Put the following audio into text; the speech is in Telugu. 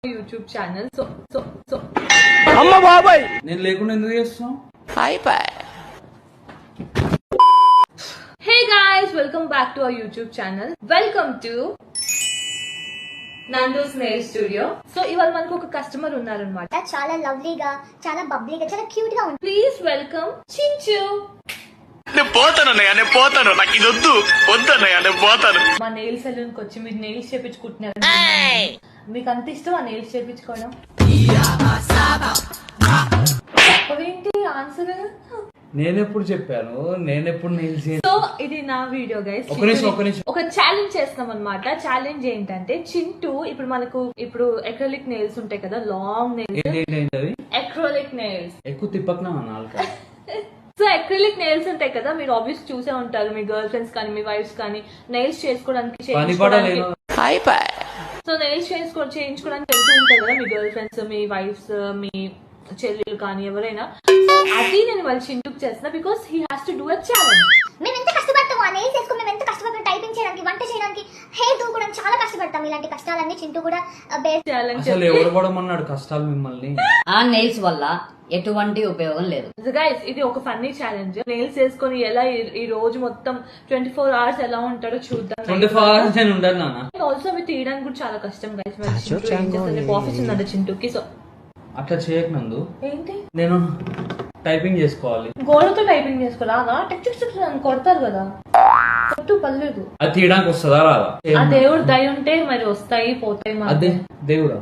YouTube channel. So. అమ్మ బాబాయ్ నేను లేకుండా ఎందుకు చేస్తున్నావు? Hi bye. Hey guys, welcome back to our YouTube channel. Welcome to Nandu's Nail Studio. So ఇవాళ మనకు ఒక కస్టమర్ ఉన్నారన్నమాట. చాలా లవ్లీగా, చాలా బబ్లీగా, చాలా క్యూట్ గా ఉంది. Please welcome Chinchu. నేను పోతాను నాకు ఇది వద్దన్నయ్య నేను పోతాను. మా నెయిల్ సెలూన్ కి వచ్చి మీరు నెయిల్స్ చేపించుకుంటున్నారు. మీకు అంత ఇష్టం ఆ నెయిల్స్ చేపించుకోవడం? ఏంటి ఆన్సర్? నేనెప్పుడు చెప్పాను? నేనెప్పుడు నెయిల్స్? సో ఇది నా వీడియో గైస్. ఒక ఛాలెంజ్ చేస్తాం అన్నమాట. ఛాలెంజ్ ఏంటంటే చింటూ ఇప్పుడు అక్రిలిక్ నెయిల్స్ ఉంటాయి కదా, లాంగ్ నెయిల్స్, అక్రిలిక్ నెయిల్స్ ఎక్కువ తిప్పకనా నాలుక. సో అక్రిలిక్ నెయిల్స్ ఉంటాయి కదా, మీరు ఆబ్వియస్ చూసే ఉంటారు. మీ గర్ల్ ఫ్రెండ్స్ కానీ మీ వైఫ్స్ కానీ నెయిల్స్ చేసుకోవడానికి సో నెయిల్స్ చేయించుకోవడానికి వెళ్తూ ఉంటారు కదా మీ గర్ల్ ఫ్రెండ్స్, మీ వైఫ్స్, మీ చెల్లెలు కానీ ఎవరైనా. అది నేను వాళ్ళ చింటూకి చేస్తున్నా because he has to do a challenge. మేము ఎంత కష్టపడతాము ఆ నెయిల్స్ చేసుకుని, మేము ఎంత కష్టపడతాం టైపింగ్ చేయడానికి, వంట చేయడానికి, హెయిర్ దూకోవడానికి చాలా కష్టపడతాం. ఇలాంటి కష్టాలన్నీ చింటూ కూడా అసలు ఎవరు పడమన్నాడు కష్టాలు మిమ్మల్ని? ఆ నెయిల్స్ వల్ల ఎటువంటి ఉపయోగం లేదు. గైస్ ఇది ఒక ఫన్నీ ఛాలెంజ్. నెయిల్స్ వేసుకొని ఎలా ఈ రోజు మొత్తం 24 hours ఎలా ఉంటాడో చూద్దాం. 24 hours నేను ఉండను నాన్న. ఆల్సో అవి తీయడానికి కూడా చాలా కష్టం గైస్. ఆఫీస్ ఉందంట చింటూకి. సో అట్లా చేయకనందు. ఏంటి? నేను టైపింగ్ చేసుకోవాలి. గోడతో టైపింగ్ చేసుకోరాగా? టెక్స్ట్ కొడతారు కదా, కొట్టు పర్లేదు. అది తీయడానికి వస్తుందా రాదా? ఆ దేవుడు దయ ఉంటే మరి వస్తాయి పోతాయి. అదే దేవుడా